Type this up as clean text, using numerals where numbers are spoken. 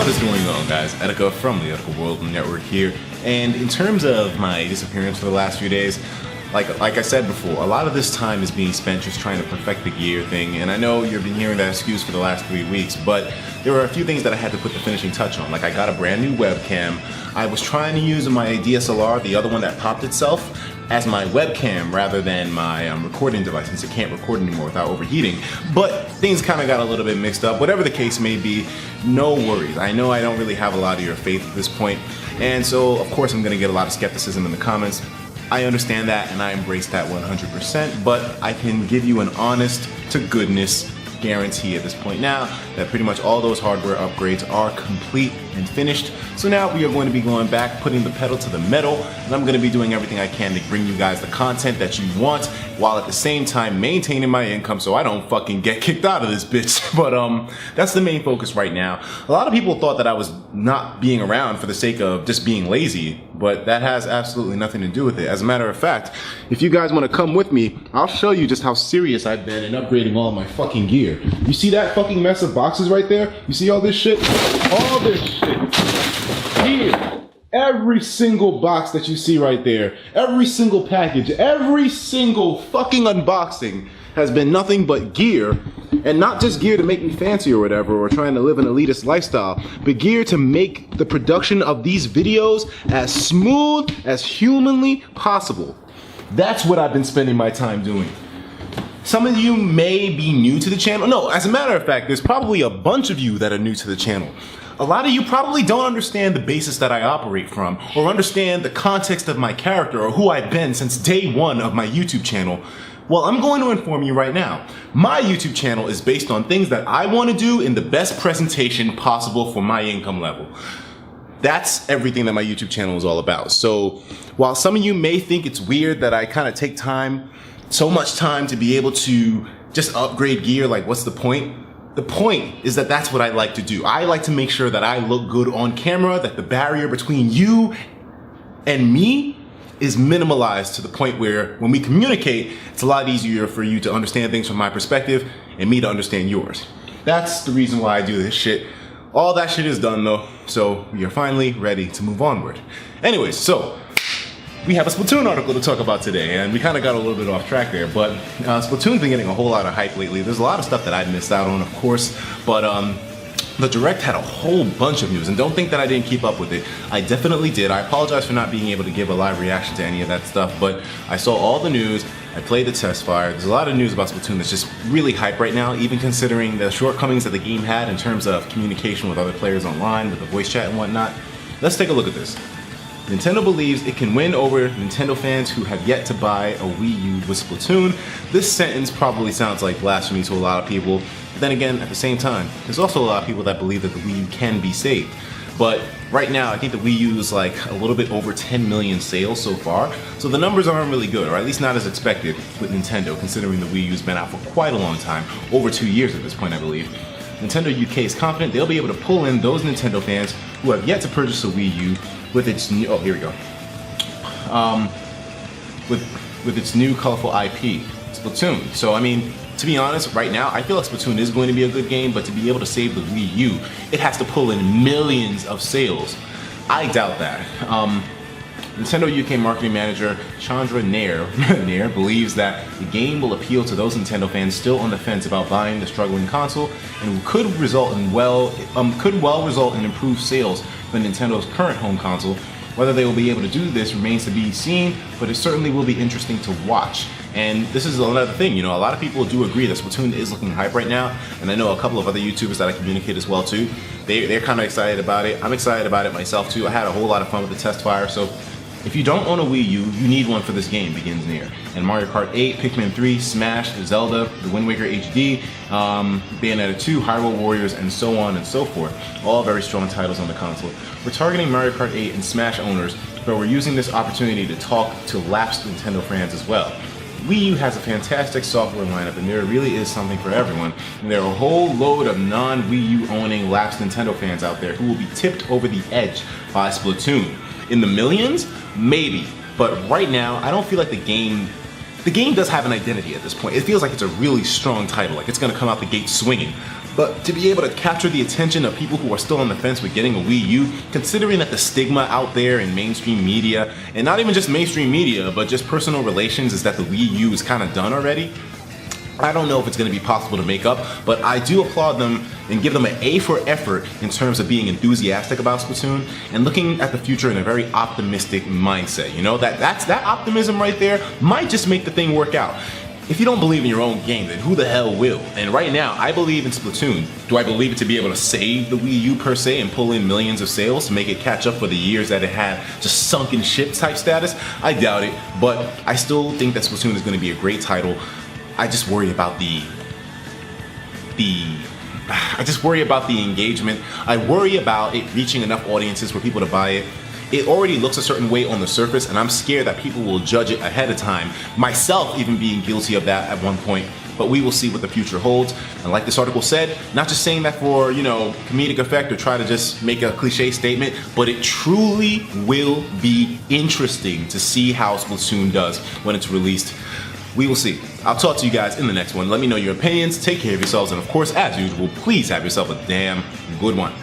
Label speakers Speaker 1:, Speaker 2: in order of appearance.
Speaker 1: What is going on, guys? Etika from the Etika World Network here. And in terms of my disappearance for the last few days, like I said before, a lot of this time is being spent just trying to perfect the gear thing. And I know you've been hearing that excuse for the last 3 weeks, but there were a few things that I had to put the finishing touch on. Like I got a brand new webcam. I was trying to use my DSLR, the other one that popped itself, as my webcam rather than my recording device, since it can't record anymore without overheating. But things kind of got a little bit mixed up. Whatever the case may be, no worries. I know I don't really have a lot of your faith at this point, and so of course I'm going to get a lot of skepticism in the comments. I understand that and I embrace that 100%, but I can give you an honest to goodness guarantee at this point now that pretty much all those hardware upgrades are complete and finished. So now we are going to be going back, putting the pedal to the metal, and I'm going to be doing everything I can to bring you guys the content that you want, while at the same time maintaining my income so I don't fucking get kicked out of this bitch. But that's the main focus right now. A lot of people thought that I was not being around for the sake of just being lazy, but that has absolutely nothing to do with it. As a matter of fact, if you guys want to come with me, I'll show you just how serious I've been in upgrading all of my fucking gear. You see that fucking mess of boxes right there? You see all this shit? All this shit here. Every single box that you see right there, every single package, every single fucking unboxing has been nothing but gear. And not just gear to make me fancy or whatever, or trying to live an elitist lifestyle, but gear to make the production of these videos as smooth as humanly possible. That's what I've been spending my time doing. Some of you may be new to the channel. No, as a matter of fact, there's probably a bunch of you that are new to the channel. A lot of you probably don't understand the basis that I operate from, or understand the context of my character, or who I've been since day one of my YouTube channel. Well, I'm going to inform you right now. My YouTube channel is based on things that I want to do in the best presentation possible for my income level. That's everything that my YouTube channel is all about. So while some of you may think it's weird that I kind of take time, so much time to be able to just upgrade gear, like what's the point? The point is that that's what I like to do. I like to make sure that I look good on camera, that the barrier between you and me is minimalized to the point where when we communicate, it's a lot easier for you to understand things from my perspective and me to understand yours. That's the reason why I do this shit. All that shit is done though, so we are finally ready to move onward. Anyways, so we have a Splatoon article to talk about today, and we kind of got a little bit off track there, but Splatoon's been getting a whole lot of hype lately. There's a lot of stuff that I missed out on, of course, but the Direct had a whole bunch of news, and don't think that I didn't keep up with it. I definitely did. I apologize for not being able to give a live reaction to any of that stuff, but I saw all the news, I played the test fire. There's a lot of news about Splatoon that's just really hype right now, even considering the shortcomings that the game had in terms of communication with other players online, with the voice chat and whatnot. Let's take a look at this. Nintendo believes it can win over Nintendo fans who have yet to buy a Wii U with Splatoon. This sentence probably sounds like blasphemy to a lot of people, but then again, at the same time, there's also a lot of people that believe that the Wii U can be saved. But right now, I think the Wii U is like a little bit over 10 million sales so far, so the numbers aren't really good, or at least not as expected with Nintendo, considering the Wii U's been out for quite a long time, over 2 years at this point, I believe. Nintendo UK is confident they'll be able to pull in those Nintendo fans who have yet to purchase a Wii U with its new, oh here we go, with its new colorful IP, Splatoon. So I mean, to be honest, right now I feel like Splatoon is going to be a good game, but to be able to save the Wii U, it has to pull in millions of sales. I doubt that. Nintendo UK marketing manager Chandra Nair believes that the game will appeal to those Nintendo fans still on the fence about buying the struggling console, and could well result in improved sales for Nintendo's current home console. Whether they will be able to do this remains to be seen, but it certainly will be interesting to watch. And this is another thing, you know, a lot of people do agree that Splatoon is looking hype right now, and I know a couple of other YouTubers that I communicate as well too. They're kind of excited about it. I'm excited about it myself too. I had a whole lot of fun with the test fire, so if you don't own a Wii U, you need one for this game, begins near. And Mario Kart 8, Pikmin 3, Smash, Zelda, The Wind Waker HD, Bayonetta 2, Hyrule Warriors, and so on and so forth. All very strong titles on the console. We're targeting Mario Kart 8 and Smash owners, but we're using this opportunity to talk to lapsed Nintendo fans as well. Wii U has a fantastic software lineup, and there really is something for everyone. And there are a whole load of non-Wii U owning lapsed Nintendo fans out there who will be tipped over the edge by Splatoon. In the millions? Maybe. But right now, I don't feel like the game does have an identity at this point. It feels like it's a really strong title, like it's gonna come out the gate swinging. But to be able to capture the attention of people who are still on the fence with getting a Wii U, considering that the stigma out there in mainstream media, and not even just mainstream media, but just personal relations, is that the Wii U is kind of done already, I don't know if it's going to be possible to make up, but I do applaud them and give them an A for effort in terms of being enthusiastic about Splatoon and looking at the future in a very optimistic mindset. You know, that optimism right there might just make the thing work out. If you don't believe in your own game, then who the hell will? And right now, I believe in Splatoon. Do I believe it to be able to save the Wii U per se and pull in millions of sales to make it catch up for the years that it had just sunken ship type status? I doubt it, but I still think that Splatoon is going to be a great title. I just worry about the engagement. I worry about it reaching enough audiences for people to buy it. It already looks a certain way on the surface, and I'm scared that people will judge it ahead of time, myself even being guilty of that at one point. But we will see what the future holds. And like this article said, not just saying that for, you know, comedic effect or try to just make a cliche statement, but it truly will be interesting to see how Splatoon does when it's released. We will see. I'll talk to you guys in the next one. Let me know your opinions, take care of yourselves, and of course, as usual, please have yourself a damn good one.